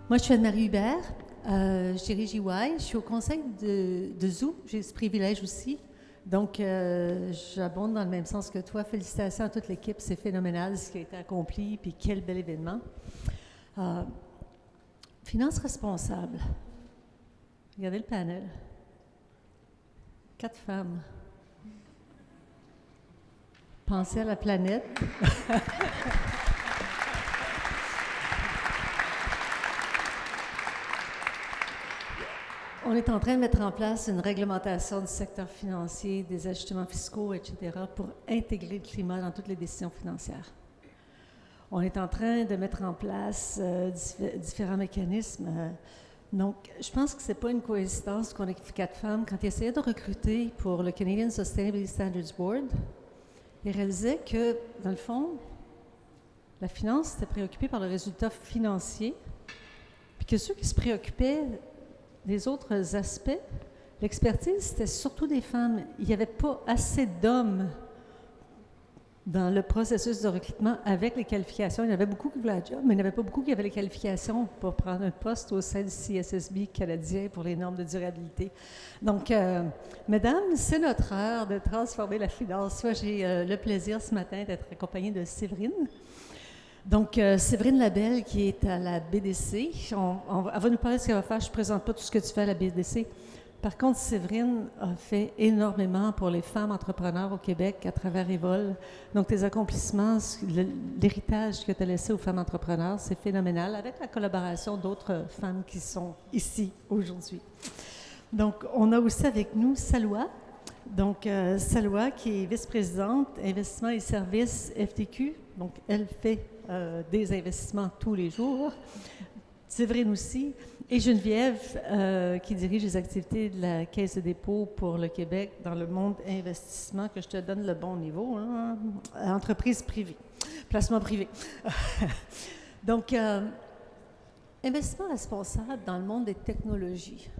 Moi, je suis Anne-Marie Hubert. Je dirige EY. Je suis au conseil de Zoo. J'ai ce privilège aussi. Donc, j'abonde dans le même sens que toi. Félicitations à toute l'équipe. C'est phénoménal ce qui a été accompli. Puis quel bel événement. Finances responsables. Regardez le panel. 4 femmes. Pensez à la planète. On est en train de mettre en place une réglementation du secteur financier, des ajustements fiscaux, etc., pour intégrer le climat dans toutes les décisions financières. On est en train de mettre en place différents mécanismes. Donc, je pense que ce n'est pas une coïncidence qu'on ait 4 femmes. Quand ils essayaient de recruter pour le Canadian Sustainability Standards Board, ils réalisaient que, dans le fond, la finance était préoccupée par le résultat financier, puis que ceux qui se préoccupaient des autres aspects, l'expertise, c'était surtout des femmes. Il n'y avait pas assez d'hommes dans le processus de recrutement avec les qualifications. Il y en avait beaucoup qui voulaient un job, mais il n'y en avait pas beaucoup qui avaient les qualifications pour prendre un poste au sein du CSSB canadien pour les normes de durabilité. Donc, mesdames, c'est notre heure de transformer la finance. Moi, j'ai le plaisir ce matin d'être accompagnée de Séverine. Donc, Séverine Labelle, qui est à la BDC, elle va nous parler de ce qu'elle va faire. Je ne présente pas tout ce que tu fais à la BDC. Par contre, Séverine a fait énormément pour les femmes entrepreneurs au Québec à travers Evol. Donc, tes accomplissements, l'héritage que tu as laissé aux femmes entrepreneurs, c'est phénoménal, avec la collaboration d'autres femmes qui sont ici aujourd'hui. Donc, on a aussi avec nous Salwa. Donc, Salwa, qui est vice-présidente Investissement et services FTQ. Donc, elle fait des investissements tous les jours. Séverine aussi. Et Geneviève, qui dirige les activités de la Caisse de dépôt pour le Québec dans le monde investissement, que je te donne le bon niveau, hein, entreprise privée, placement privé. Donc, investissement responsable dans le monde des technologies.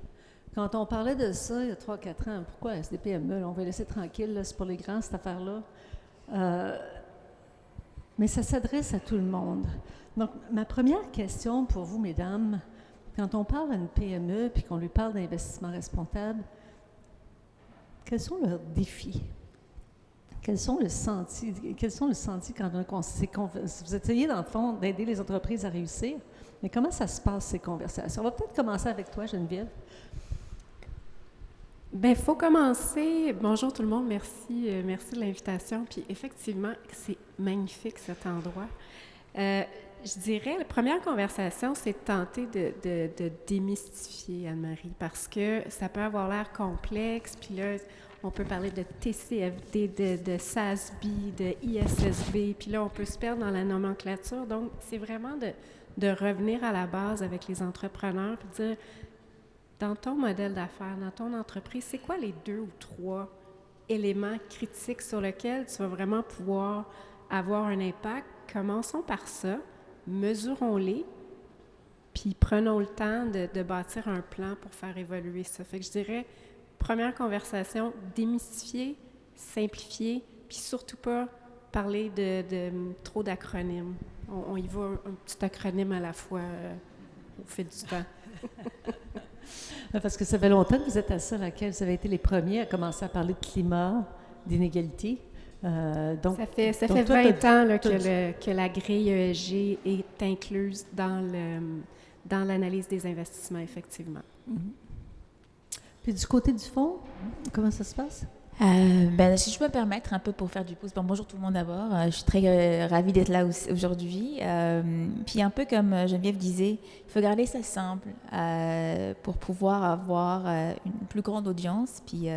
Quand on parlait de ça il y a 3-4 ans, pourquoi c'est des PME, on va les laisser tranquilles, là, c'est pour les grands, cette affaire-là. Mais ça s'adresse à tout le monde. Donc, ma première question pour vous, mesdames, quand on parle à une PME et qu'on lui parle d'investissement responsable, quels sont leurs défis? Quels sont le senti quand vous essayez, dans le fond, d'aider les entreprises à réussir? Mais comment ça se passe, ces conversations? On va peut-être commencer avec toi, Geneviève. Bien, il faut commencer. Bonjour tout le monde, merci de l'invitation. Puis effectivement, c'est magnifique cet endroit. Je dirais, la première conversation, c'est de tenter de démystifier, Anne-Marie, parce que ça peut avoir l'air complexe, puis là, on peut parler de TCFD, de SASB, de ISSB, puis là, on peut se perdre dans la nomenclature. Donc, c'est vraiment de revenir à la base avec les entrepreneurs, puis dire, dans ton modèle d'affaires, dans ton entreprise, c'est quoi les 2 ou 3 éléments critiques sur lesquels tu vas vraiment pouvoir avoir un impact? Commençons par ça, mesurons-les, puis prenons le temps de bâtir un plan pour faire évoluer ça. Fait que je dirais, première conversation, démystifier, simplifier, puis surtout pas parler de trop d'acronymes. On y va un petit acronyme à la fois au fil du temps. Parce que ça fait longtemps que vous êtes à ça, laquelle vous avez été les premiers à commencer à parler de climat, d'inégalité. Donc, ça fait 20 ans là, que la grille ESG est incluse dans l'analyse des investissements, effectivement. Mm-hmm. Puis du côté du fonds, comment ça se passe? Si je peux me permettre un peu pour faire du pouce. Bonjour tout le monde d'abord. Je suis très ravie d'être là aujourd'hui. Puis un peu comme Geneviève disait, il faut garder ça simple pour pouvoir avoir une plus grande audience, puis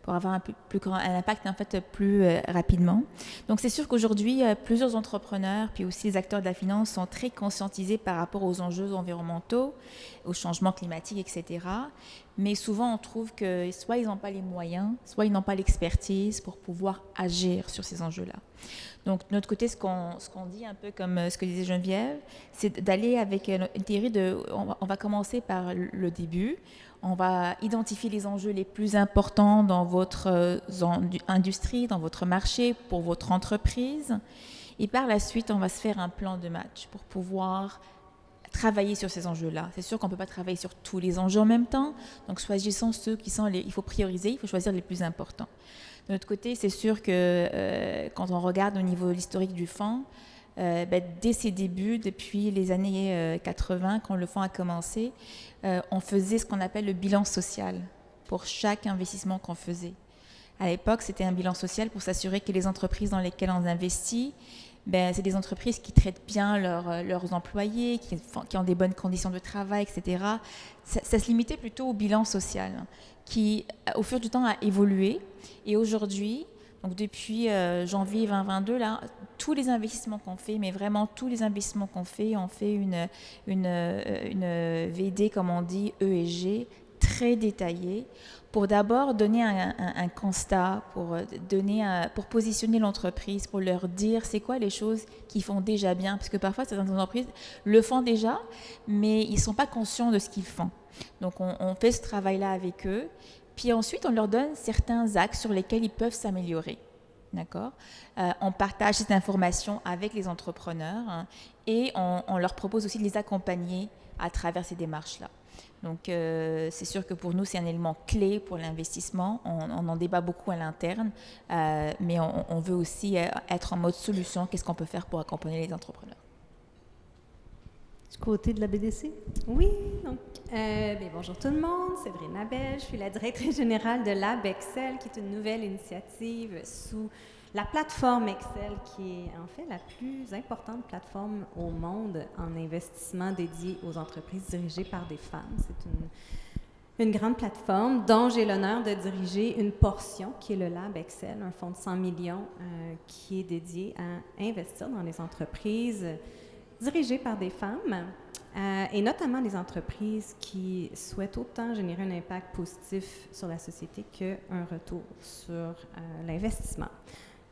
pour avoir un impact en fait plus rapidement. Donc c'est sûr qu'aujourd'hui, plusieurs entrepreneurs, puis aussi les acteurs de la finance sont très conscientisés par rapport aux enjeux environnementaux, au changement climatique, etc. Mais souvent, on trouve que soit ils n'ont pas les moyens, soit ils n'ont pas l'expertise pour pouvoir agir sur ces enjeux-là. Donc, de notre côté, ce qu'on dit, un peu comme ce que disait Geneviève, c'est d'aller avec une théorie on va commencer par le début. On va identifier les enjeux les plus importants dans votre industrie, dans votre marché, pour votre entreprise. Et par la suite, on va se faire un plan de match pour pouvoir travailler sur ces enjeux-là. C'est sûr qu'on ne peut pas travailler sur tous les enjeux en même temps, donc choisissons ceux qui sont il faut prioriser, il faut choisir les plus importants. De notre côté, c'est sûr que quand on regarde au niveau de l'historique du fonds, dès ses débuts, depuis les années 80, quand le fonds a commencé, on faisait ce qu'on appelle le bilan social pour chaque investissement qu'on faisait. À l'époque, c'était un bilan social pour s'assurer que les entreprises dans lesquelles on investit, c'est des entreprises qui traitent bien leurs employés, qui ont des bonnes conditions de travail, etc. Ça se limitait plutôt au bilan social, qui, au fur du temps, a évolué. Et aujourd'hui, donc depuis janvier 2022, là, tous les investissements qu'on fait, mais vraiment tous les investissements qu'on fait, on fait une VD, comme on dit, ESG, très détaillée, pour d'abord donner un constat, pour positionner l'entreprise, pour leur dire c'est quoi les choses qu'ils font déjà bien, parce que parfois certaines entreprises le font déjà, mais ils ne sont pas conscients de ce qu'ils font. Donc on fait ce travail-là avec eux, puis ensuite on leur donne certains axes sur lesquels ils peuvent s'améliorer. D'accord ? On partage cette information avec les entrepreneurs, hein, et on leur propose aussi de les accompagner à travers ces démarches-là. Donc, c'est sûr que pour nous, c'est un élément clé pour l'investissement. On en débat beaucoup à l'interne, mais on veut aussi être en mode solution. Qu'est-ce qu'on peut faire pour accompagner les entrepreneurs? Du côté de la BDC? Oui, donc, bonjour tout le monde, Séverine Labelle, je suis la directrice générale de Lab Excel, qui est une nouvelle initiative sous la plateforme Excel, qui est en fait la plus importante plateforme au monde en investissement dédiée aux entreprises dirigées par des femmes. C'est une grande plateforme dont j'ai l'honneur de diriger une portion, qui est le Lab Excel, un fonds de 100 millions qui est dédié à investir dans les entreprises dirigées par des femmes, et notamment les entreprises qui souhaitent autant générer un impact positif sur la société qu'un retour sur l'investissement.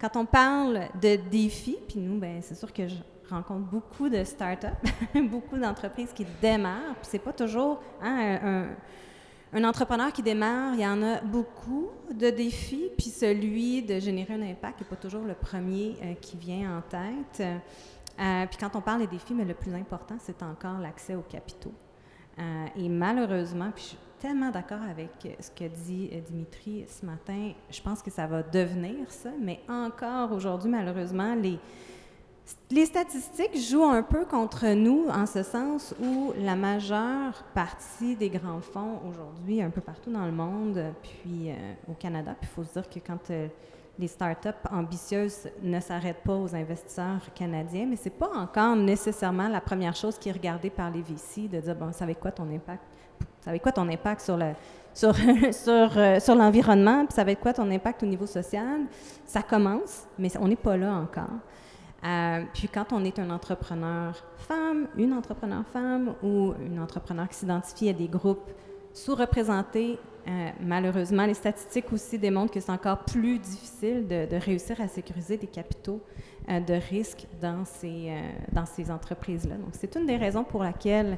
Quand on parle de défis, puis nous, c'est sûr que je rencontre beaucoup de start-up, beaucoup d'entreprises qui démarrent, puis c'est pas toujours un entrepreneur qui démarre, il y en a beaucoup de défis, puis celui de générer un impact n'est pas toujours le premier qui vient en tête. Puis quand on parle des défis, mais le plus important, c'est encore l'accès aux capitaux. Et malheureusement, puis je suis tellement d'accord avec ce que dit Dimitri ce matin, je pense que ça va devenir ça, mais encore aujourd'hui, malheureusement, les statistiques jouent un peu contre nous en ce sens où la majeure partie des grands fonds aujourd'hui, un peu partout dans le monde, puis au Canada, puis il faut se dire que quand les startups ambitieuses ne s'arrêtent pas aux investisseurs canadiens, mais c'est pas encore nécessairement la première chose qui est regardée par les VC, de dire, bon, ça va être quoi ton impact? Ça va être quoi ton impact sur l'environnement? Puis ça va être quoi ton impact au niveau social? Ça commence, mais on n'est pas là encore. Puis quand on est un entrepreneur femme, une entrepreneur femme ou une entrepreneur qui s'identifie à des groupes sous-représentés, malheureusement, les statistiques aussi démontrent que c'est encore plus difficile de réussir à sécuriser des capitaux de risque dans ces entreprises-là. Donc, c'est une des raisons pour laquelle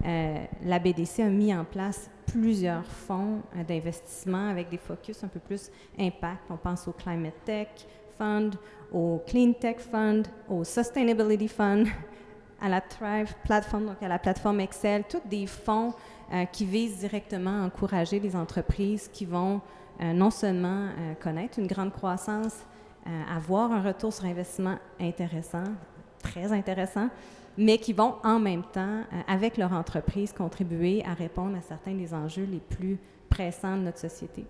la BDC a mis en place plusieurs fonds d'investissement avec des focus un peu plus impact. On pense au Climate Tech Fund, au Clean Tech Fund, au Sustainability Fund, à la Thrive Platform, donc à la plateforme Excel, tous des fonds qui visent directement à encourager les entreprises qui vont non seulement connaître une grande croissance, avoir un retour sur investissement intéressant, très intéressant, mais qui vont en même temps, avec leur entreprise, contribuer à répondre à certains des enjeux les plus pressants de notre société.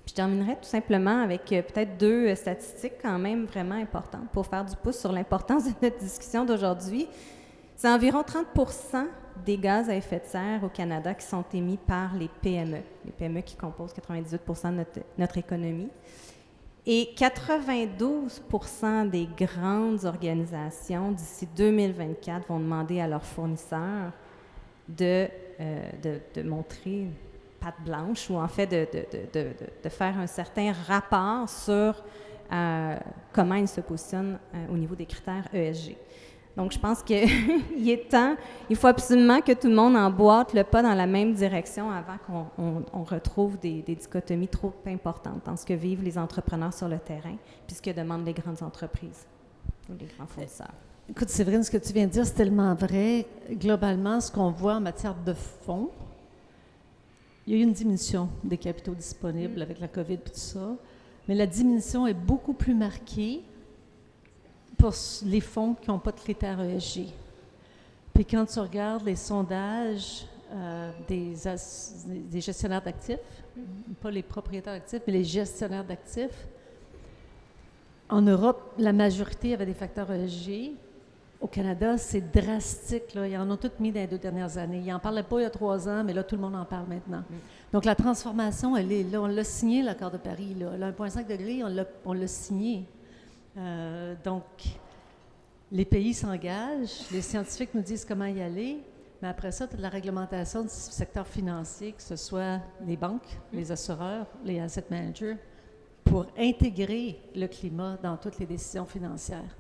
Puis je terminerai tout simplement avec peut-être 2 statistiques quand même vraiment importantes pour faire du pouce sur l'importance de notre discussion d'aujourd'hui. C'est environ 30% des gaz à effet de serre au Canada qui sont émis par les PME qui composent 98% de notre économie. Et 92% des grandes organisations, d'ici 2024, vont demander à leurs fournisseurs de montrer patte blanche ou en fait de faire un certain rapport sur comment ils se positionnent au niveau des critères ESG. Donc, je pense qu'il est temps, il faut absolument que tout le monde emboîte le pas dans la même direction avant qu'on retrouve des dichotomies trop importantes dans ce que vivent les entrepreneurs sur le terrain puis ce que demandent les grandes entreprises ou les grands fournisseurs. Écoute, Séverine, ce que tu viens de dire, c'est tellement vrai. Globalement, ce qu'on voit en matière de fonds, il y a eu une diminution des capitaux disponibles avec la COVID et tout ça, mais la diminution est beaucoup plus marquée pour les fonds qui n'ont pas de critères ESG. Puis quand tu regardes les sondages des gestionnaires d'actifs, pas les propriétaires d'actifs, mais les gestionnaires d'actifs, en Europe, la majorité avait des facteurs ESG. Au Canada, c'est drastique. Là. Ils en ont toutes mis dans les 2 dernières années. Ils n'en parlaient pas il y a 3 ans, mais là, tout le monde en parle maintenant. Donc, la transformation, elle est là. On l'a signé, l'accord de Paris. Là. Le 1,5 degré, on l'a signé. Donc, les pays s'engagent, les scientifiques nous disent comment y aller, mais après ça, tu as de la réglementation du secteur financier, que ce soit les banques, les assureurs, les asset managers, pour intégrer le climat dans toutes les décisions financières.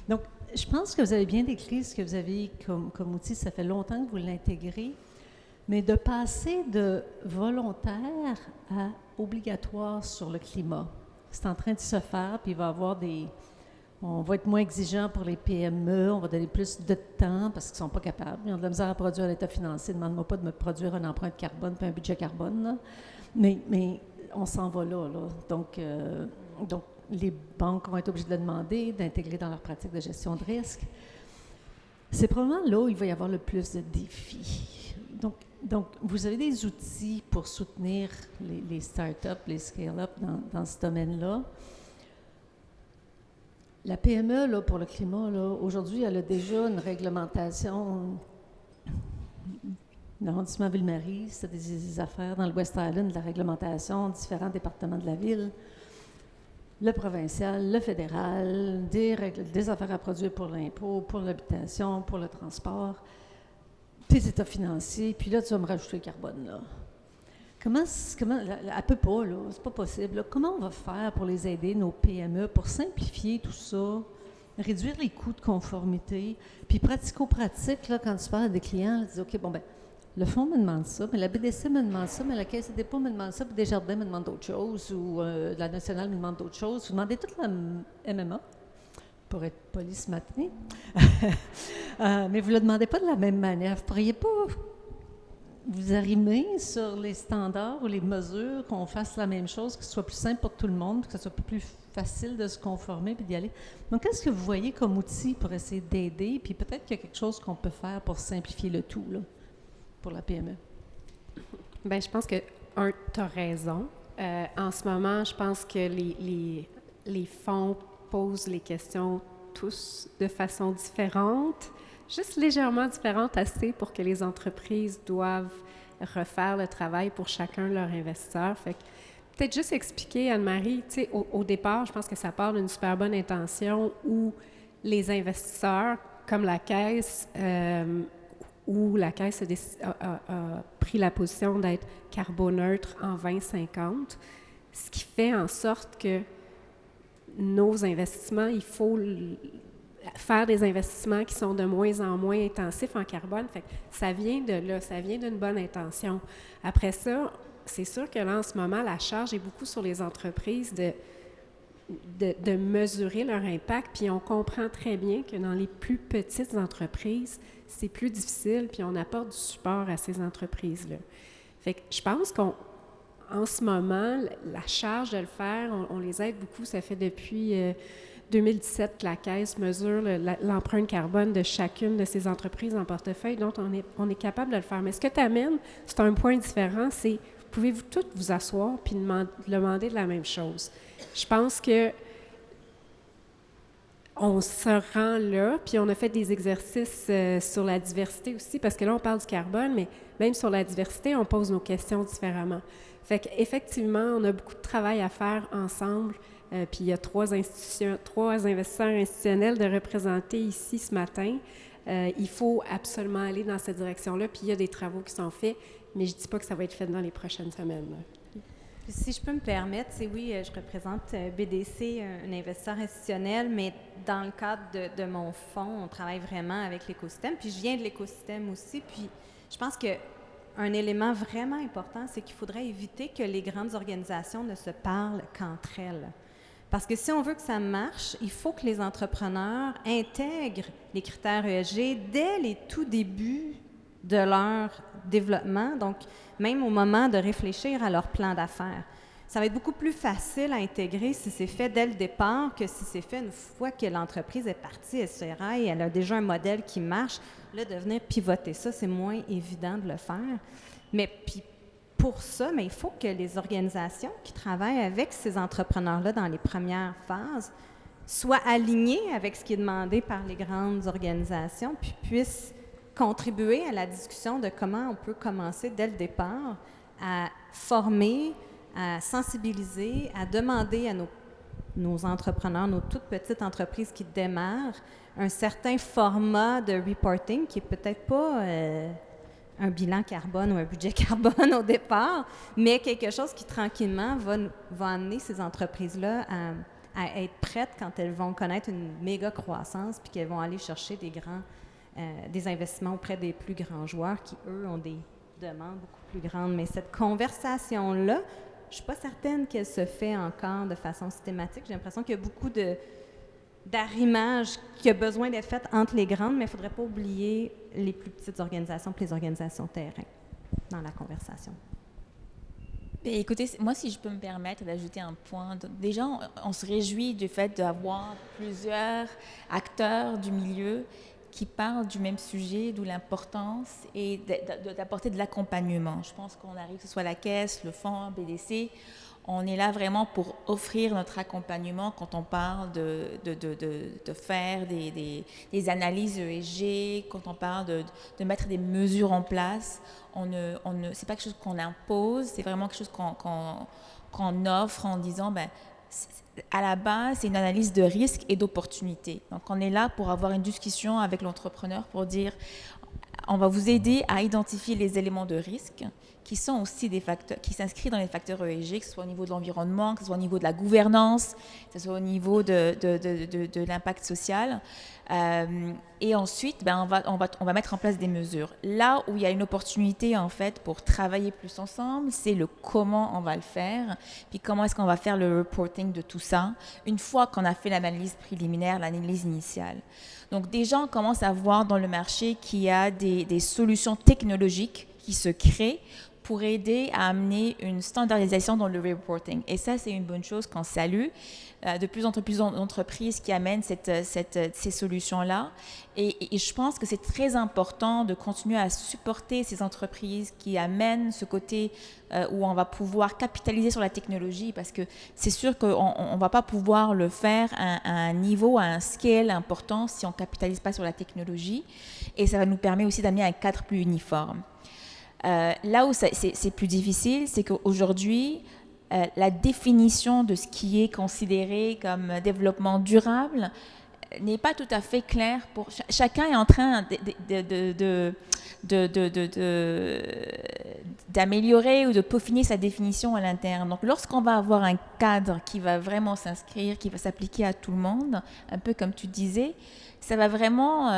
Donc, je pense que vous avez bien décrit ce que vous avez comme outil. Ça fait longtemps que vous l'intégrez, mais de passer de volontaire à obligatoire sur le climat, c'est en train de se faire, puis il va y avoir on va être moins exigeant pour les PME, on va donner plus de temps parce qu'ils ne sont pas capables. Ils ont de la misère à produire l'état financier. Demande-moi pas de me produire une empreinte carbone puis un budget carbone. Là. Mais on s'en va là. Donc, les banques vont être obligées de le demander, d'intégrer dans leur pratique de gestion de risque. C'est probablement là où il va y avoir le plus de défis. Donc vous avez des outils pour soutenir les start-up, les scale-up dans ce domaine-là. La PME, là, pour le climat, là, aujourd'hui, elle a déjà une réglementation. L'arrondissement Ville-Marie, c'est des affaires dans le West Island, de la réglementation, différents départements de la ville, le provincial, le fédéral, des affaires à produire pour l'impôt, pour l'habitation, pour le transport, tes états financiers, puis là, tu vas me rajouter le carbone, là. Comment elle peut pas, là, c'est pas possible. Là. Comment on va faire pour les aider, nos PME, pour simplifier tout ça, réduire les coûts de conformité, puis pratico-pratique, là, quand tu parles à des clients, tu dis, OK, bon, ben le fonds me demande ça, mais la BDC me demande ça, mais la Caisse de dépôt me demande ça, puis Desjardins me demande d'autres choses, ou la Nationale me demande d'autres choses. Vous demandez toute la MMA, pour être poli ce matin, mais vous ne le demandez pas de la même manière. Vous ne pourriez pas vous arrimer sur les standards ou les mesures, qu'on fasse la même chose, que ce soit plus simple pour tout le monde, que ce soit plus facile de se conformer puis d'y aller. Donc, qu'est-ce que vous voyez comme outil pour essayer d'aider? Puis peut-être qu'il y a quelque chose qu'on peut faire pour simplifier le tout, là, pour la PME. Bien, je pense que, tu as raison. En ce moment, je pense que les fonds posent les questions tous de façon différente. Juste légèrement différente assez pour que les entreprises doivent refaire le travail pour chacun de leurs investisseurs. Fait que peut-être juste expliquer, Anne-Marie, tu sais, au départ, je pense que ça part d'une super bonne intention où les investisseurs, comme la Caisse, où la Caisse a pris la position d'être carboneutre en 2050, ce qui fait en sorte que nos investissements, il faut faire des investissements qui sont de moins en moins intensifs en carbone. Fait que ça vient de là, ça vient d'une bonne intention. Après ça, c'est sûr que là, en ce moment, la charge est beaucoup sur les entreprises de mesurer leur impact, puis on comprend très bien que dans les plus petites entreprises, c'est plus difficile, puis on apporte du support à ces entreprises-là. Fait que je pense qu'en ce moment, la charge de le faire, on les aide beaucoup. Ça fait depuis 2017 que la Caisse mesure l'empreinte carbone de chacune de ces entreprises en portefeuille, donc on est capable de le faire. Mais ce que tu amènes, c'est un point différent, c'est pouvez-vous toutes vous asseoir puis demander de la même chose. Je pense que on se rend là, puis on a fait des exercices sur la diversité aussi, parce que là, on parle du carbone, mais même sur la diversité, on pose nos questions différemment. Fait qu'effectivement, on a beaucoup de travail à faire ensemble, puis il y a 3 investisseurs institutionnels de représenter ici ce matin. Il faut absolument aller dans cette direction-là, puis il y a des travaux qui sont faits, mais je ne dis pas que ça va être fait dans les prochaines semaines. Puis si je peux me permettre, c'est oui, je représente BDC, un investisseur institutionnel, mais dans le cadre de mon fonds, on travaille vraiment avec l'écosystème. Puis je viens de l'écosystème aussi. Puis je pense qu'un élément vraiment important, c'est qu'il faudrait éviter que les grandes organisations ne se parlent qu'entre elles. Parce que si on veut que ça marche, il faut que les entrepreneurs intègrent les critères ESG dès les tout débuts de leur développement, donc même au moment de réfléchir à leur plan d'affaires. Ça va être beaucoup plus facile à intégrer si c'est fait dès le départ que si c'est fait une fois que l'entreprise est partie, elle se raille, elle a déjà un modèle qui marche. Là, de venir pivoter ça, c'est moins évident de le faire. Mais puis pour ça, mais il faut que les organisations qui travaillent avec ces entrepreneurs-là dans les premières phases soient alignées avec ce qui est demandé par les grandes organisations, puis puissent contribuer à la discussion de comment on peut commencer dès le départ à former, à sensibiliser, à demander à nos entrepreneurs, nos toutes petites entreprises qui démarrent, un certain format de reporting qui est peut-être pas un bilan carbone ou un budget carbone au départ, mais quelque chose qui tranquillement va amener ces entreprises-là à être prêtes quand elles vont connaître une méga croissance puis qu'elles vont aller chercher des investissements auprès des plus grands joueurs qui, eux, ont des demandes beaucoup plus grandes. Mais cette conversation-là, je ne suis pas certaine qu'elle se fait encore de façon systématique. J'ai l'impression qu'il y a beaucoup d'arrimage qui a besoin d'être fait entre les grandes, mais il ne faudrait pas oublier les plus petites organisations et les organisations terrain dans la conversation. Et écoutez, moi, si je peux me permettre d'ajouter un point, déjà, on se réjouit du fait d'avoir plusieurs acteurs du milieu qui parlent du même sujet, d'où l'importance et d'apporter de l'accompagnement. Je pense qu'on arrive, que ce soit la Caisse, le Fonds, BDC, on est là vraiment pour offrir notre accompagnement quand on parle de faire des analyses ESG, quand on parle de mettre des mesures en place. C'est pas quelque chose qu'on impose, c'est vraiment quelque chose qu'on offre en disant, à la base, c'est une analyse de risque et d'opportunité. Donc, on est là pour avoir une discussion avec l'entrepreneur pour dire, on va vous aider à identifier les éléments de risque qui sont aussi des facteurs, qui s'inscrivent dans les facteurs ESG, que ce soit au niveau de l'environnement, que ce soit au niveau de la gouvernance, que ce soit au niveau de l'impact social. Et ensuite, on va mettre en place des mesures. Là où il y a une opportunité, en fait, pour travailler plus ensemble, c'est le comment on va le faire, puis comment est-ce qu'on va faire le reporting de tout ça, une fois qu'on a fait l'analyse préliminaire, l'analyse initiale. Donc, déjà, on commence à voir dans le marché qu'il y a des solutions technologiques qui se créent pour aider à amener une standardisation dans le reporting. Et ça, c'est une bonne chose qu'on salue. De plus en plus d'entreprises qui amènent ces solutions-là. Et je pense que c'est très important de continuer à supporter ces entreprises qui amènent ce côté où on va pouvoir capitaliser sur la technologie, parce que c'est sûr qu'on ne va pas pouvoir le faire à un niveau, à un scale important si on ne capitalise pas sur la technologie. Et ça va nous permettre aussi d'amener un cadre plus uniforme. Là où c'est plus difficile, c'est qu'aujourd'hui, la définition de ce qui est considéré comme développement durable n'est pas tout à fait claire. Chacun est en train d'améliorer ou de peaufiner sa définition à l'interne. Donc, lorsqu'on va avoir un cadre qui va vraiment s'inscrire, qui va s'appliquer à tout le monde, un peu comme tu disais, ça va vraiment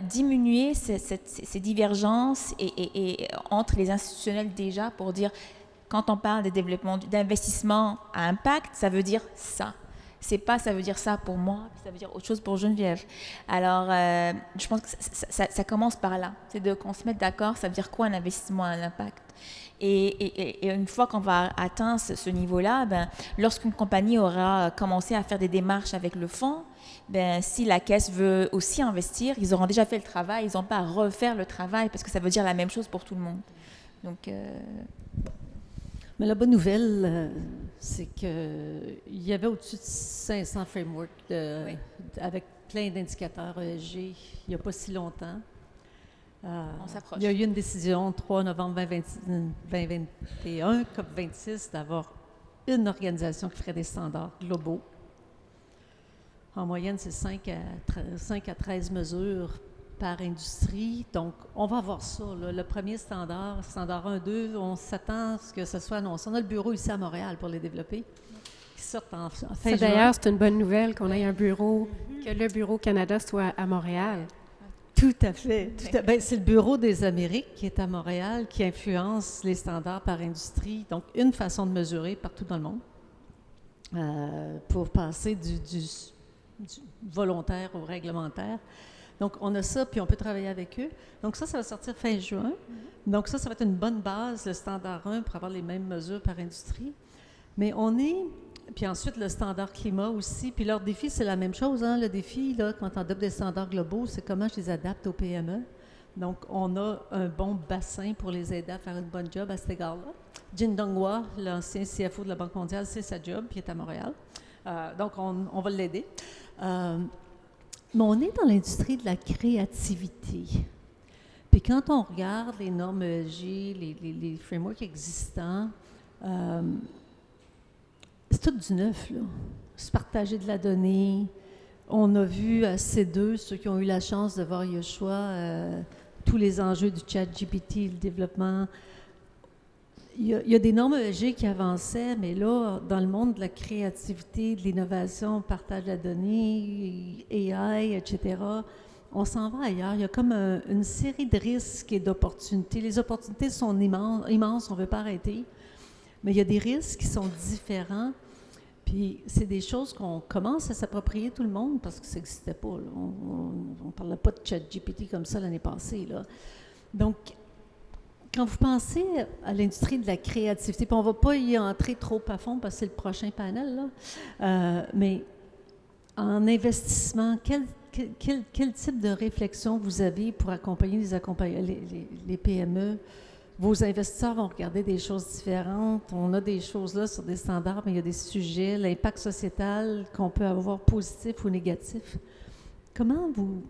diminuer ces divergences et entre les institutionnels déjà pour dire, quand on parle de développement, d'investissement à impact, ça veut dire ça. C'est pas ça veut dire ça pour moi, ça veut dire autre chose pour Geneviève. Alors, je pense que ça commence par là. C'est qu'on se mette d'accord, ça veut dire quoi un investissement à impact. Et une fois qu'on va atteindre ce niveau-là, lorsqu'une compagnie aura commencé à faire des démarches avec le fonds, si la caisse veut aussi investir, ils auront déjà fait le travail, ils n'ont pas à refaire le travail parce que ça veut dire la même chose pour tout le monde. Donc, mais la bonne nouvelle, c'est qu'il y avait au-dessus de 500 frameworks oui, avec plein d'indicateurs ESG il n'y a pas si longtemps. On s'approche. Il y a eu une décision, 3 novembre 2021, COP26, d'avoir une organisation qui ferait des standards globaux. En moyenne, c'est 5 à 13 mesures par industrie. Donc, on va voir ça. Là. Le premier standard 1, 2, on s'attend à ce que ce soit annoncé. On a le bureau ici à Montréal pour les développer. Qui sortent en fin juin. D'ailleurs, c'est une bonne nouvelle qu'on ait un bureau, que le Bureau Canada soit à Montréal. Tout à fait. C'est le Bureau des Amériques qui est à Montréal qui influence les standards par industrie. Donc, une façon de mesurer partout dans le monde. pour passer du volontaire au réglementaire. Donc, on a ça, puis on peut travailler avec eux. Donc, ça va sortir fin juin. Donc, ça va être une bonne base, le standard 1, pour avoir les mêmes mesures par industrie. Mais puis ensuite, le standard climat aussi. Puis leur défi, c'est la même chose. Hein? Le défi, là, quand on adopte des standards globaux, c'est comment je les adapte aux PME. Donc, on a un bon bassin pour les aider à faire une bonne job à cet égard-là. Jin Donghua, l'ancien CFO de la Banque mondiale, c'est sa job, puis il est à Montréal. Donc, on va l'aider. Mais on est dans l'industrie de la créativité. Puis quand on regarde les normes ESG, les frameworks existants, c'est tout du neuf, là. Se partager de la donnée. On a vu à C2, ceux qui ont eu la chance de voir Yoshua, tous les enjeux du chat GPT, le développement. Il y a des normes ESG qui avançaient, mais là, dans le monde de la créativité, de l'innovation, partage de la donnée, AI, etc., on s'en va ailleurs. Il y a comme une série de risques et d'opportunités. Les opportunités sont immenses, on ne veut pas arrêter, mais il y a des risques qui sont différents. Puis c'est des choses qu'on commence à s'approprier tout le monde parce que ça n'existait pas. Là. On ne parlait pas de ChatGPT comme ça l'année passée. Là. Donc, quand vous pensez à l'industrie de la créativité, puis on ne va pas y entrer trop à fond parce que c'est le prochain panel, là, mais en investissement, quel type de réflexion vous avez pour accompagner les PME? Vos investisseurs vont regarder des choses différentes. On a des choses là sur des standards, mais il y a des sujets, l'impact sociétal qu'on peut avoir positif ou négatif. Comment vous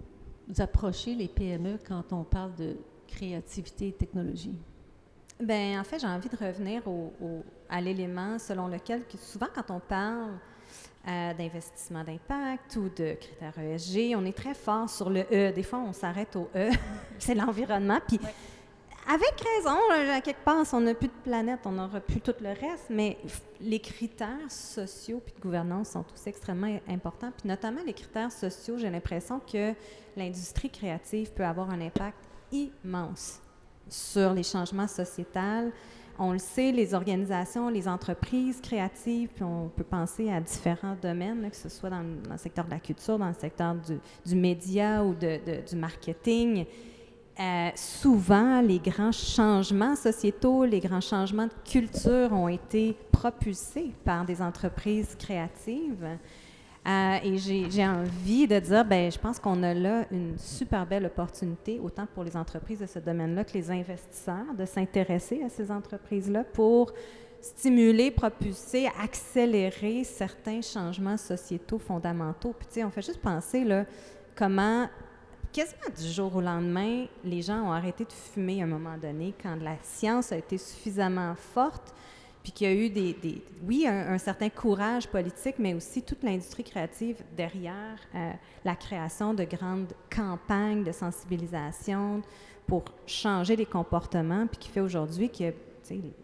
approchez les PME quand on parle de créativité et technologie? Bien, en fait, j'ai envie de revenir à l'élément selon lequel, souvent quand on parle d'investissement d'impact ou de critères ESG, on est très fort sur le E. Des fois, on s'arrête au E, c'est l'environnement. Puis, avec raison, à quelque part, si on n'a plus de planète, on n'aura plus tout le reste, mais les critères sociaux puis de gouvernance sont aussi extrêmement importants. Puis notamment les critères sociaux, j'ai l'impression que l'industrie créative peut avoir un impact immense sur les changements sociétals. On le sait, les organisations, les entreprises créatives, puis on peut penser à différents domaines, là, que ce soit dans le secteur de la culture, dans le secteur du média ou du marketing. Souvent, les grands changements sociétaux, les grands changements de culture ont été propulsés par des entreprises créatives. Et j'ai envie de dire, bien, je pense qu'on a là une super belle opportunité, autant pour les entreprises de ce domaine-là que les investisseurs, de s'intéresser à ces entreprises-là pour stimuler, propulser, accélérer certains changements sociétaux fondamentaux. Puis, tu sais, on fait juste penser, là, comment, quasiment du jour au lendemain, les gens ont arrêté de fumer à un moment donné, quand la science a été suffisamment forte, puis qu'il y a eu un certain courage politique, mais aussi toute l'industrie créative derrière la création de grandes campagnes de sensibilisation pour changer les comportements, puis qui fait aujourd'hui que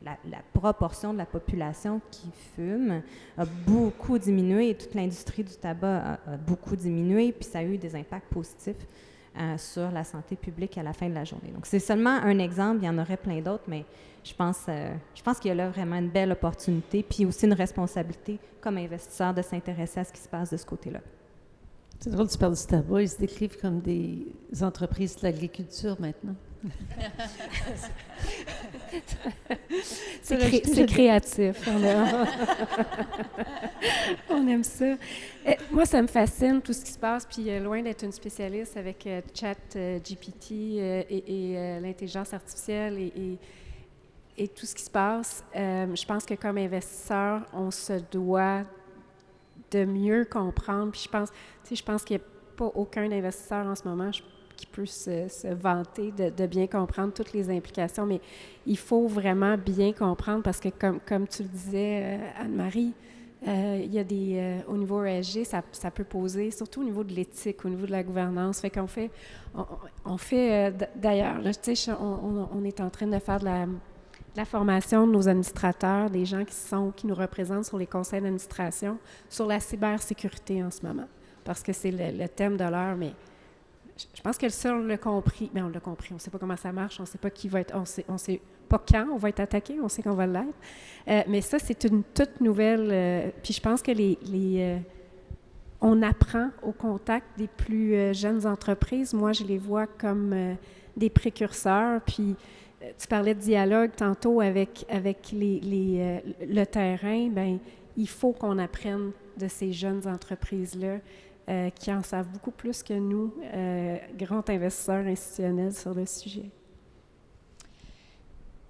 la proportion de la population qui fume a beaucoup diminué et toute l'industrie du tabac a beaucoup diminué, puis ça a eu des impacts positifs sur la santé publique à la fin de la journée. Donc, c'est seulement un exemple, il y en aurait plein d'autres, mais je pense qu'il y a là vraiment une belle opportunité, puis aussi une responsabilité comme investisseur de s'intéresser à ce qui se passe de ce côté-là. C'est drôle, tu parles du tabac, ils se décrivent comme des entreprises de l'agriculture maintenant. C'est créatif. On aime ça. Moi, ça me fascine tout ce qui se passe, puis loin d'être une spécialiste avec ChatGPT et l'intelligence artificielle et tout ce qui se passe, je pense que comme investisseur, on se doit de mieux comprendre. Puis je pense qu'il n'y a pas aucun investisseur en ce moment qui peut se vanter de bien comprendre toutes les implications, mais il faut vraiment bien comprendre parce que, comme tu le disais, Anne-Marie, il y a au niveau ESG, ça peut poser, surtout au niveau de l'éthique, au niveau de la gouvernance. Fait qu'on fait, d'ailleurs, là, tu sais, on est en train de faire de la formation de nos administrateurs, des gens qui nous représentent sur les conseils d'administration, sur la cybersécurité en ce moment, parce que c'est le thème de l'heure, mais je pense que le seul l'a compris. Mais on l'a compris. On ne sait pas comment ça marche. On ne sait pas qui va être. On sait pas quand on va être attaqué. On sait qu'on va l'être. Mais ça, c'est une toute nouvelle. Puis je pense que on apprend au contact des plus jeunes entreprises. Moi, je les vois comme des précurseurs. Puis tu parlais de dialogue tantôt avec le terrain. Bien, il faut qu'on apprenne de ces jeunes entreprises-là qui en savent beaucoup plus que nous, grands investisseurs institutionnels, sur le sujet.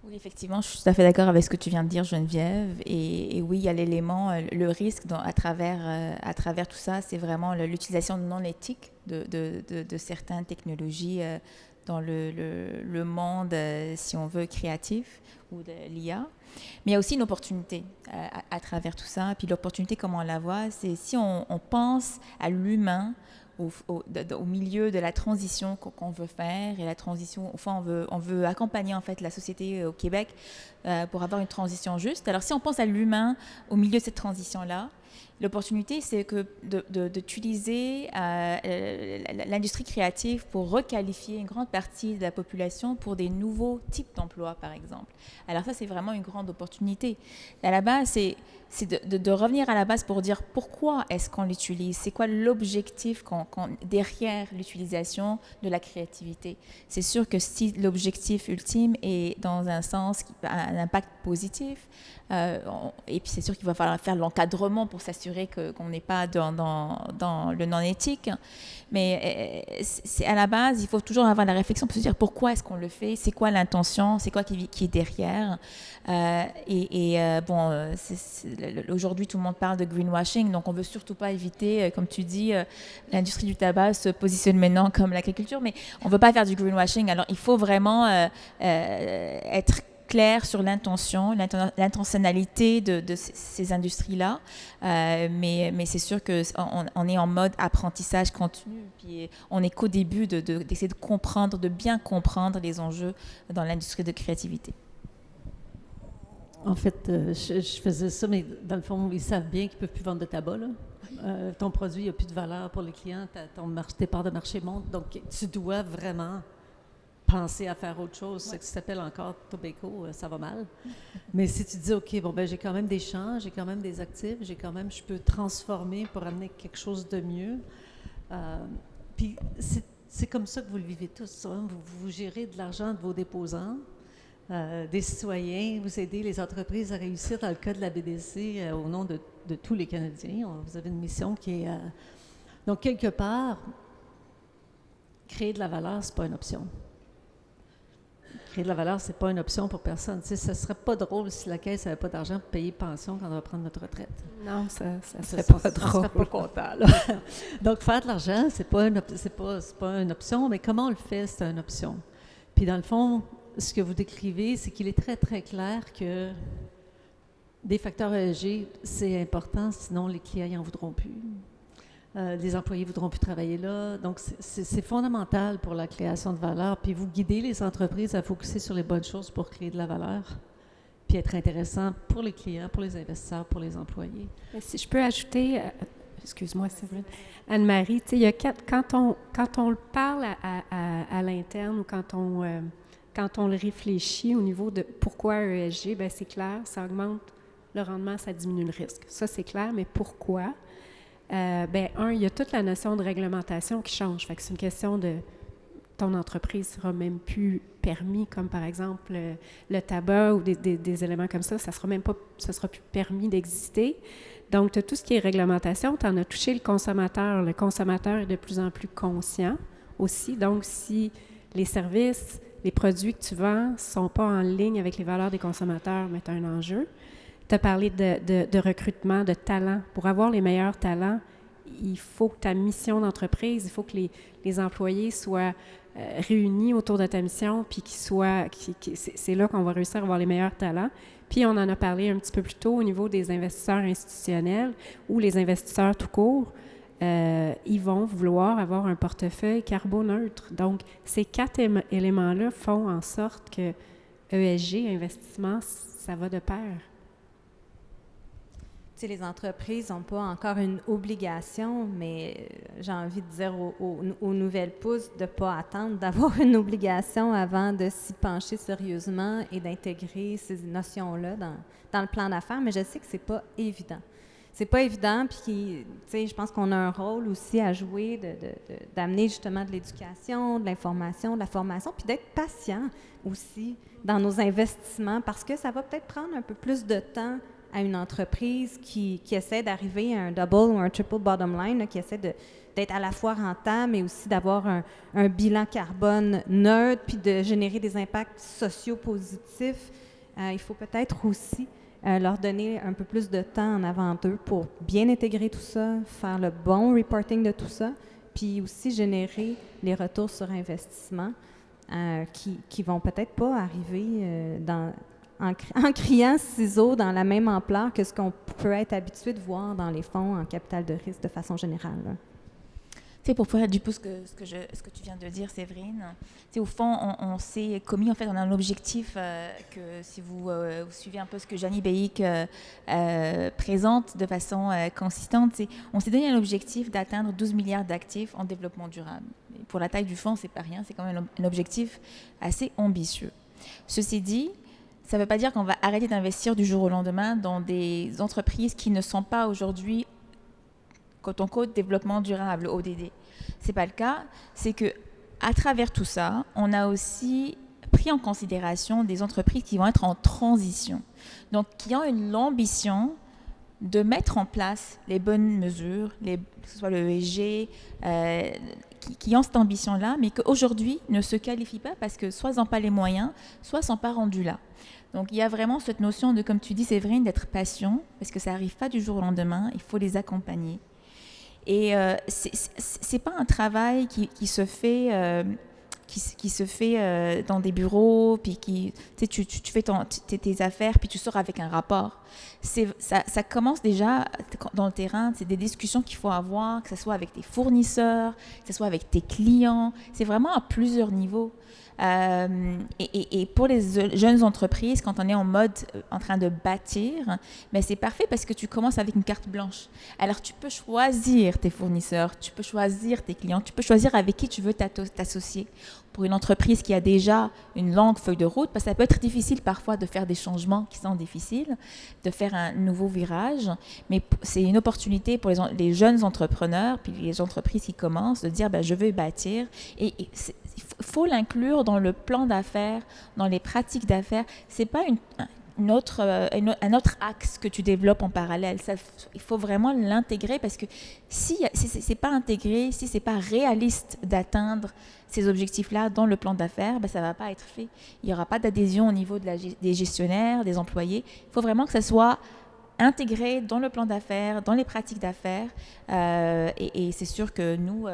Oui, effectivement, je suis tout à fait d'accord avec ce que tu viens de dire, Geneviève. Et oui, il y a l'élément, le risque à travers tout ça, c'est vraiment l'utilisation non éthique de certaines technologies dans le monde, si on veut, créatif ou de l'IA. Mais il y a aussi une opportunité à travers tout ça. Puis l'opportunité, comment on la voit, c'est si on pense à l'humain au milieu de la transition qu'on veut faire, et la transition, enfin, on veut accompagner en fait la société au Québec pour avoir une transition juste. Alors si on pense à l'humain au milieu de cette transition-là, l'opportunité, c'est d'utiliser l'industrie créative pour requalifier une grande partie de la population pour des nouveaux types d'emplois, par exemple. Alors ça, c'est vraiment une grande opportunité. À la base, c'est de revenir à la base pour dire pourquoi est-ce qu'on l'utilise, c'est quoi l'objectif derrière l'utilisation de la créativité. C'est sûr que si l'objectif ultime est dans un sens qui a un impact positif, et puis c'est sûr qu'il va falloir faire l'encadrement pour s'assurer qu'on n'est pas dans le non-éthique, mais c'est à la base, il faut toujours avoir la réflexion pour se dire pourquoi est-ce qu'on le fait, c'est quoi l'intention, c'est quoi qui est derrière. Aujourd'hui, tout le monde parle de greenwashing, donc on ne veut surtout pas éviter, comme tu dis, l'industrie du tabac se positionne maintenant comme l'agriculture, mais on ne veut pas faire du greenwashing. Alors, il faut vraiment être clair sur l'intentionnalité de ces industries-là, mais c'est sûr qu'on est en mode apprentissage continu, puis on n'est qu'au début d'essayer de comprendre, de bien comprendre les enjeux dans l'industrie de créativité. En fait, je faisais ça, mais dans le fond, ils savent bien qu'ils ne peuvent plus vendre de tabac, là. Ton produit n'a plus de valeur pour les clients, tes parts de marché montent, donc tu dois vraiment penser à faire autre chose. Ce qui s'appelle encore tobacco, ça va mal. Mais si tu dis, OK, bon, ben j'ai quand même des champs, j'ai quand même des actifs, je peux transformer pour amener quelque chose de mieux. Puis c'est comme ça que vous le vivez tous. Hein? Vous gérez de l'argent de vos déposants, des citoyens, vous aidez les entreprises à réussir dans le cas de la BDC au nom de tous les Canadiens. Vous avez une mission qui est... Donc, quelque part, créer de la valeur, c'est pas une option. Créer de la valeur, c'est pas une option pour personne. Tu sais, ça serait pas drôle si la Caisse n'avait pas d'argent pour payer pension quand on va prendre notre retraite. Non, ça serait pas drôle. On serait pas content, là. Donc, faire de l'argent, c'est pas une option, mais comment on le fait, c'est une option. Puis, dans le fond, ce que vous décrivez, c'est qu'il est très, très clair que des facteurs ESG, c'est important, sinon les clients n'en voudront plus. Les employés ne voudront plus travailler là. Donc, c'est fondamental pour la création de valeur. Puis, vous guidez les entreprises à focuser sur les bonnes choses pour créer de la valeur, puis être intéressant pour les clients, pour les investisseurs, pour les employés. Mais si je peux ajouter, excuse-moi, Séverine, Anne-Marie, tu sais, quand on le parle à l'interne ou quand on le réfléchit au niveau de pourquoi ESG, bien, c'est clair, ça augmente le rendement, ça diminue le risque. Ça, c'est clair, mais pourquoi? Il y a toute la notion de réglementation qui change. Fait que c'est une question de ton entreprise sera même plus permis, comme par exemple le tabac ou des éléments comme ça sera même pas, ça sera plus permis d'exister. Donc, tu as tout ce qui est réglementation, tu en as touché le consommateur. Le consommateur est de plus en plus conscient aussi. Donc, si les services, les produits que tu vends ne sont pas en ligne avec les valeurs des consommateurs, mais tu as un enjeu. Tu as parlé de recrutement, de talent. Pour avoir les meilleurs talents, il faut que ta mission d'entreprise, il faut que les employés soient réunis autour de ta mission, puis c'est là qu'on va réussir à avoir les meilleurs talents. Puis on en a parlé un petit peu plus tôt au niveau des investisseurs institutionnels ou les investisseurs tout court. Ils vont vouloir avoir un portefeuille carboneutre. Donc, ces 4 éléments-là font en sorte que ESG, investissement, ça va de pair. sais, les entreprises n'ont pas encore une obligation, mais j'ai envie de dire aux nouvelles pousses de ne pas attendre d'avoir une obligation avant de s'y pencher sérieusement et d'intégrer ces notions-là dans le plan d'affaires, mais je sais que c'est pas évident. C'est pas évident, puis tu sais, je pense qu'on a un rôle aussi à jouer d'amener justement de l'éducation, de l'information, de la formation, puis d'être patient aussi dans nos investissements, parce que ça va peut-être prendre un peu plus de temps à une entreprise qui essaie d'arriver à un double ou un triple bottom line, là, qui essaie d'être à la fois rentable, mais aussi d'avoir un bilan carbone neutre, puis de générer des impacts sociaux positifs. Il faut peut-être aussi leur donner un peu plus de temps en avant d'eux pour bien intégrer tout ça, faire le bon reporting de tout ça, puis aussi générer les retours sur investissement qui vont peut-être pas arriver en criant ciseaux dans la même ampleur que ce qu'on peut être habitué de voir dans les fonds en capital de risque de façon générale. Tu sais, pour faire du pouce ce que tu viens de dire, Séverine, tu sais, au fond, on s'est commis, en fait, on a un objectif que si vous suivez un peu ce que Janie Beyik présente de façon consistante, on s'est donné un objectif d'atteindre 12 milliards d'actifs en développement durable. Et pour la taille du fonds, c'est pas rien, c'est quand même un objectif assez ambitieux. Ceci dit, ça ne veut pas dire qu'on va arrêter d'investir du jour au lendemain dans des entreprises qui ne sont pas aujourd'hui quote-unquote développement durable, ODD. Ce n'est pas le cas. C'est qu'à travers tout ça, on a aussi pris en considération des entreprises qui vont être en transition, donc qui ont l'ambition de mettre en place les bonnes mesures, que ce soit le ESG, qui ont cette ambition-là, mais qu'aujourd'hui ne se qualifient pas parce que soit ils n'ont pas les moyens, soit ils ne sont pas rendus là. Donc il y a vraiment cette notion de, comme tu dis Séverine, d'être patient, parce que ça n'arrive pas du jour au lendemain, il faut les accompagner. Et c'est pas un travail qui se fait dans des bureaux, puis tu fais tes affaires, puis tu sors avec un rapport. Ça commence déjà dans le terrain, c'est des discussions qu'il faut avoir, que ce soit avec tes fournisseurs, que ce soit avec tes clients. C'est vraiment à plusieurs niveaux. Et pour les jeunes entreprises, quand on est en mode en train de bâtir, ben c'est parfait parce que tu commences avec une carte blanche. Alors tu peux choisir tes fournisseurs, tu peux choisir tes clients, tu peux choisir avec qui tu veux t'associer. Pour une entreprise qui a déjà une longue feuille de route, parce que ça peut être difficile parfois de faire des changements qui sont difficiles, de faire un nouveau virage, mais c'est une opportunité pour les jeunes entrepreneurs, puis les entreprises qui commencent, de dire ben, je veux bâtir. Et il faut l'inclure dans le plan d'affaires, dans les pratiques d'affaires. C'est pas un autre axe que tu développes en parallèle. Il faut vraiment l'intégrer parce que si c'est pas intégré, si c'est pas réaliste d'atteindre ces objectifs-là dans le plan d'affaires, ben ça va pas être fait. Il y aura pas d'adhésion au niveau des gestionnaires, des employés. Il faut vraiment que ça soit intégré dans le plan d'affaires, dans les pratiques d'affaires. Et c'est sûr que nous,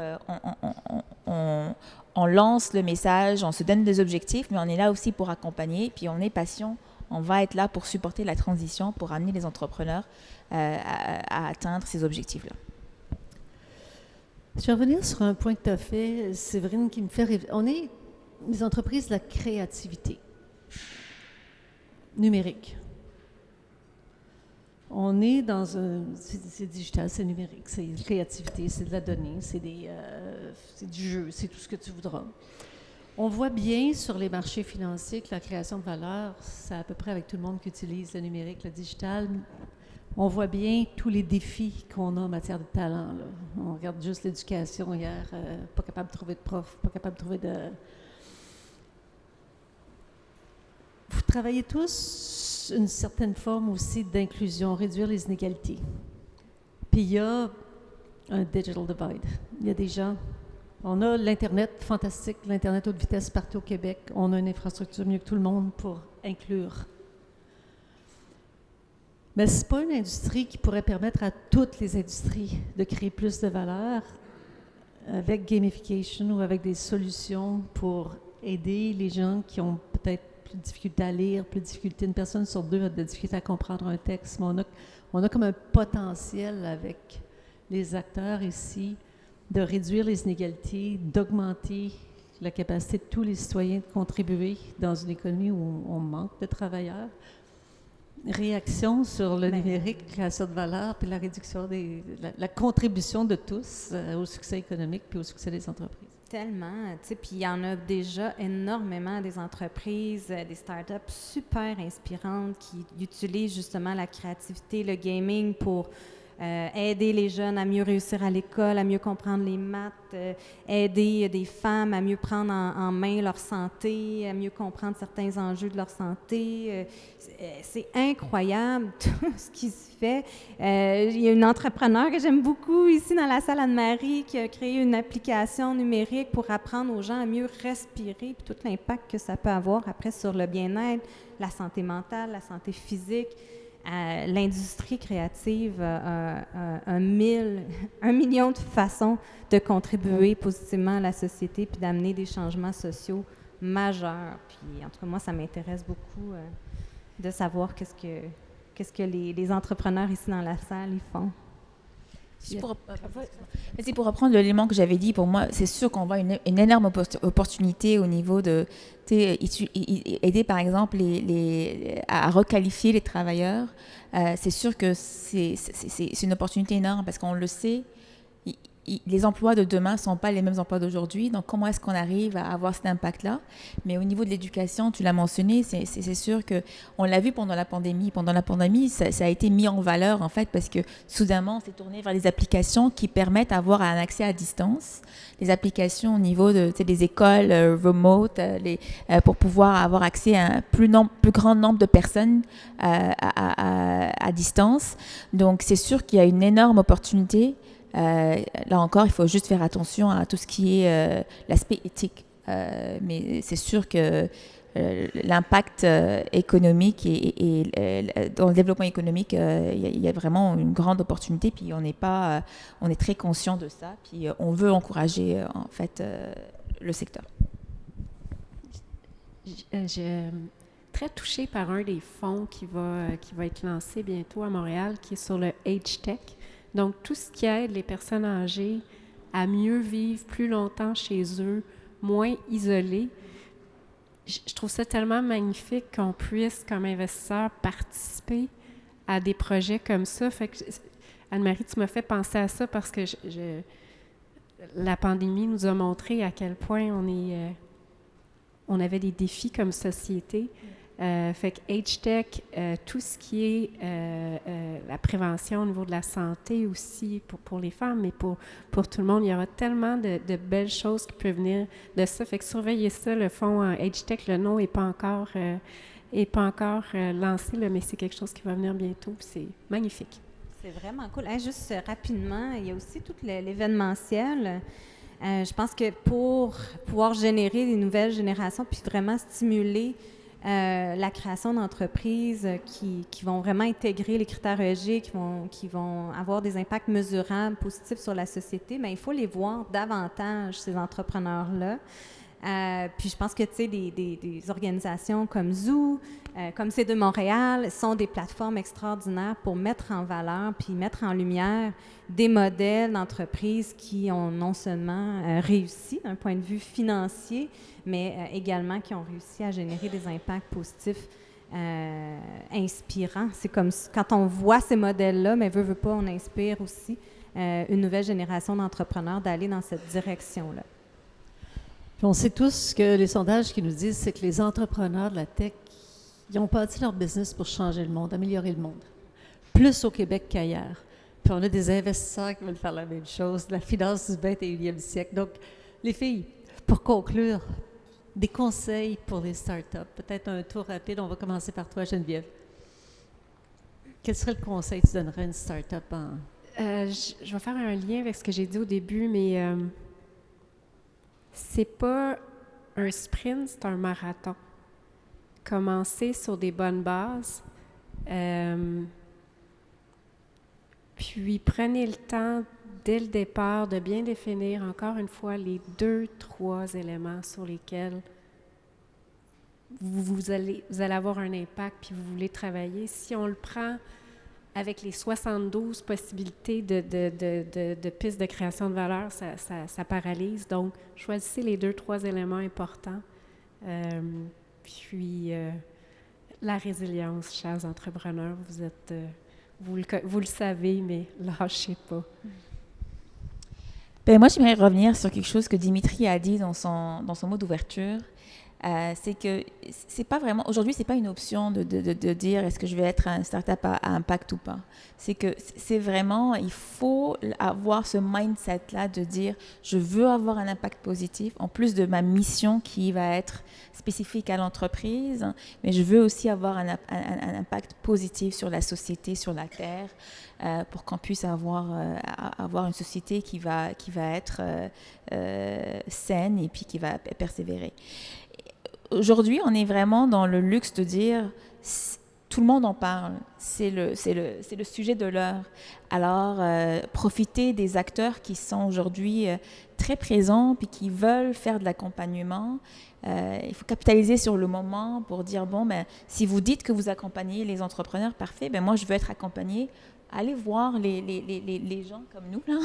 on lance le message, on se donne des objectifs, mais on est là aussi pour accompagner, puis on est patient. On va être là pour supporter la transition, pour amener les entrepreneurs à atteindre ces objectifs-là. Je vais revenir sur un point que tu as fait, Séverine, qui me fait rêver. On est des entreprises de la créativité numérique. On est dans c'est digital, c'est numérique, c'est de la créativité, c'est de la donnée, c'est du jeu, c'est tout ce que tu voudras. On voit bien sur les marchés financiers que la création de valeur, c'est à peu près avec tout le monde qui utilise le numérique, le digital. On voit bien tous les défis qu'on a en matière de talent, là. On regarde juste l'éducation hier, pas capable de trouver de profs, pas capable de trouver de... Vous travaillez tous une certaine forme aussi d'inclusion, réduire les inégalités. Puis il y a un digital divide. Il y a des gens... On a l'Internet fantastique, l'Internet haute vitesse partout au Québec. On a une infrastructure mieux que tout le monde pour inclure. Mais ce n'est pas une industrie qui pourrait permettre à toutes les industries de créer plus de valeur avec gamification ou avec des solutions pour aider les gens qui ont peut-être plus de difficulté à lire, plus de difficulté. Une personne sur deux a de difficulté à comprendre un texte. Mais on a comme un potentiel avec les acteurs ici de réduire les inégalités, d'augmenter la capacité de tous les citoyens de contribuer dans une économie où on manque de travailleurs. réaction sur le Ben, numérique, création de valeur, puis la réduction la contribution de tous au succès économique puis au succès des entreprises. Tellement, tu sais, puis il y en a déjà énormément des entreprises, des startups super inspirantes qui utilisent justement la créativité, le gaming pour aider les jeunes à mieux réussir à l'école, à mieux comprendre les maths, aider des femmes à mieux prendre en main leur santé, à mieux comprendre certains enjeux de leur santé. C'est incroyable tout ce qui se fait. Il y a une entrepreneur que j'aime beaucoup ici dans la salle, Anne-Marie, qui a créé une application numérique pour apprendre aux gens à mieux respirer, puis tout l'impact que ça peut avoir après sur le bien-être, la santé mentale, la santé physique. L'industrie créative a un million de façons de contribuer positivement à la société puis d'amener des changements sociaux majeurs. Puis, en tout cas, moi, ça m'intéresse beaucoup de savoir qu'est-ce que les entrepreneurs ici dans la salle ils font. Pour reprendre l'élément que j'avais dit, pour moi, c'est sûr qu'on voit une énorme opportunité au niveau de aider, par exemple, à requalifier les travailleurs. C'est sûr que c'est une opportunité énorme parce qu'on le sait, les emplois de demain ne sont pas les mêmes emplois d'aujourd'hui. Donc, comment est-ce qu'on arrive à avoir cet impact-là? Mais au niveau de l'éducation, tu l'as mentionné, c'est sûr qu'on l'a vu pendant la pandémie. Pendant la pandémie, ça a été mis en valeur, en fait, parce que soudainement, on s'est tourné vers des applications qui permettent d'avoir un accès à distance. Les applications au niveau des écoles remote, pour pouvoir avoir accès à un plus grand nombre de personnes à distance. Donc, c'est sûr qu'il y a une énorme opportunité. Là encore, il faut juste faire attention à tout ce qui est l'aspect éthique. Mais c'est sûr que l'impact économique et dans le développement économique, il y a vraiment une grande opportunité. Puis on est très conscient de ça. Puis on veut encourager en fait le secteur. Je suis très touchée par un des fonds qui va être lancé bientôt à Montréal, qui est sur le Age Tech. Donc, tout ce qui aide les personnes âgées à mieux vivre plus longtemps chez eux, moins isolés. Je trouve ça tellement magnifique qu'on puisse, comme investisseur, participer à des projets comme ça. Fait que, Anne-Marie, tu m'as fait penser à ça parce que la pandémie nous a montré à quel point on avait des défis comme société. Fait que Age-Tech, tout ce qui est la prévention au niveau de la santé aussi pour les femmes, mais pour tout le monde, il y aura tellement de belles choses qui peuvent venir de ça. Fait que surveillez ça, le fonds Age-Tech, le nom n'est pas encore lancé, là, mais c'est quelque chose qui va venir bientôt. C'est magnifique. C'est vraiment cool. Juste rapidement, il y a aussi tout l'événementiel. Je pense que pour pouvoir générer des nouvelles générations puis vraiment stimuler la création d'entreprises qui vont vraiment intégrer les critères ESG, qui vont avoir des impacts mesurables, positifs sur la société, mais il faut les voir davantage, ces entrepreneurs-là. Puis je pense que, tu sais, des organisations comme Zoo, comme C2 Montréal, sont des plateformes extraordinaires pour mettre en valeur puis mettre en lumière des modèles d'entreprises qui ont non seulement réussi d'un point de vue financier, mais également qui ont réussi à générer des impacts positifs inspirants. C'est comme quand on voit ces modèles-là, mais veut pas, on inspire aussi une nouvelle génération d'entrepreneurs d'aller dans cette direction-là. Puis on sait tous que les sondages qui nous disent, c'est que les entrepreneurs de la tech, ils ont bâti leur business pour changer le monde, améliorer le monde, plus au Québec qu'ailleurs. Puis on a des investisseurs qui veulent faire la même chose, la finance du 21e siècle. Donc, les filles, pour conclure, des conseils pour les startups, peut-être un tour rapide, on va commencer par toi, Geneviève. Quel serait le conseil que tu donnerais à une startup je vais faire un lien avec ce que j'ai dit au début, mais c'est pas un sprint, c'est un marathon. Commencer sur des bonnes bases, puis prenez le temps dès le départ de bien définir encore une fois les 2-3 éléments sur lesquels vous allez avoir un impact puis vous voulez travailler. Si on le prend avec les 72 possibilités de pistes de création de valeur, ça paralyse. Donc, choisissez les 2-3 éléments importants. Puis, La résilience, chers entrepreneurs, vous le savez, mais lâchez pas. Ben, moi, j'aimerais revenir sur quelque chose que Dimitri a dit dans son mot d'ouverture. C'est que c'est pas vraiment, aujourd'hui, c'est pas une option de dire est-ce que je vais être un start-up à impact ou pas. C'est que c'est vraiment, il faut avoir ce mindset-là de dire je veux avoir un impact positif, en plus de ma mission qui va être spécifique à l'entreprise, mais je veux aussi avoir un impact positif sur la société, sur la terre, pour qu'on puisse avoir une société qui va être saine et puis qui va persévérer. Aujourd'hui, on est vraiment dans le luxe de dire tout le monde en parle, c'est le sujet de l'heure. Alors, profitez des acteurs qui sont aujourd'hui très présents puis qui veulent faire de l'accompagnement. Il faut capitaliser sur le moment pour dire, bon, ben, si vous dites que vous accompagnez les entrepreneurs, parfait, ben, moi, je veux être accompagnée. Allez voir les gens comme nous, là,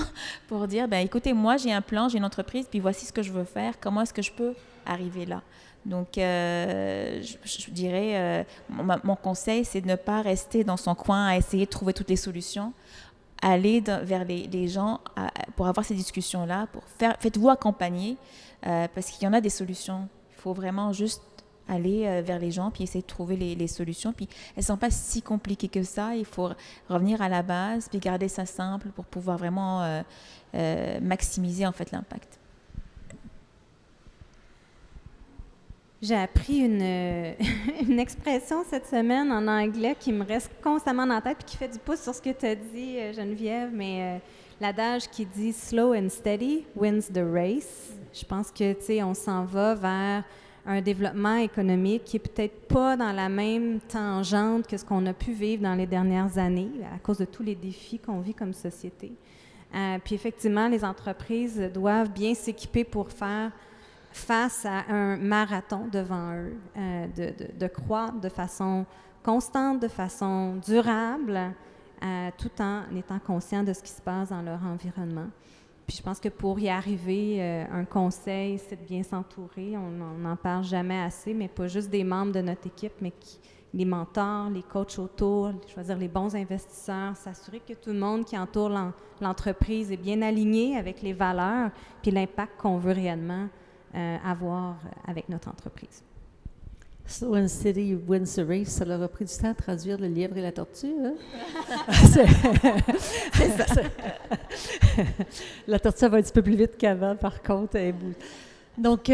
pour dire, ben, écoutez, moi, j'ai un plan, j'ai une entreprise, puis voici ce que je veux faire, comment est-ce que je peux arriver là. Donc, je dirais, mon conseil, c'est de ne pas rester dans son coin à essayer de trouver toutes les solutions. Aller vers les gens pour avoir ces discussions-là, faites-vous accompagner, parce qu'il y en a des solutions. Il faut vraiment juste aller vers les gens puis essayer de trouver les solutions. Puis elles ne sont pas si compliquées que ça. Il faut revenir à la base puis garder ça simple pour pouvoir vraiment maximiser en fait l'impact. J'ai appris une expression cette semaine en anglais qui me reste constamment dans la tête et qui fait du pouce sur ce que tu as dit, Geneviève, mais l'adage qui dit « slow and steady wins the race ». Je pense que, tu sais, on s'en va vers un développement économique qui est peut-être pas dans la même tangente que ce qu'on a pu vivre dans les dernières années à cause de tous les défis qu'on vit comme société. Puis effectivement, les entreprises doivent bien s'équiper pour faire face à un marathon devant eux, de croître de façon constante, de façon durable, tout en étant conscient de ce qui se passe dans leur environnement. Puis je pense que pour y arriver, un conseil, c'est de bien s'entourer. On n'en parle jamais assez, mais pas juste des membres de notre équipe, mais les mentors, les coachs autour, choisir les bons investisseurs, s'assurer que tout le monde qui entoure l'entreprise est bien aligné avec les valeurs puis l'impact qu'on veut réellement avoir avec notre entreprise. Slow and steady wins the race. Ça leur a pris du temps à traduire le lièvre et la tortue. Hein? C'est ça. La tortue va un petit peu plus vite qu'avant, par contre. Donc,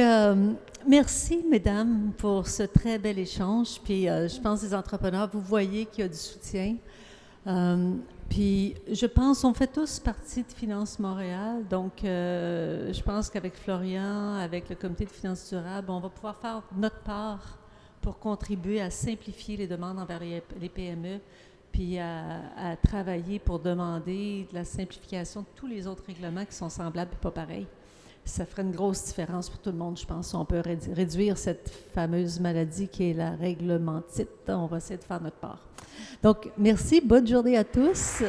merci, mesdames, pour ce très bel échange. Puis, je pense que les entrepreneurs, vous voyez qu'il y a du soutien. Puis, je pense qu'on fait tous partie de Finance Montréal. Donc, je pense qu'avec Florian, avec le Comité de finances durables, on va pouvoir faire notre part pour contribuer à simplifier les demandes envers les PME, puis à travailler pour demander de la simplification de tous les autres règlements qui sont semblables et pas pareils. Ça ferait une grosse différence pour tout le monde, je pense. On peut réduire cette fameuse maladie qui est la réglementite. On va essayer de faire notre part. Donc, merci. Bonne journée à tous.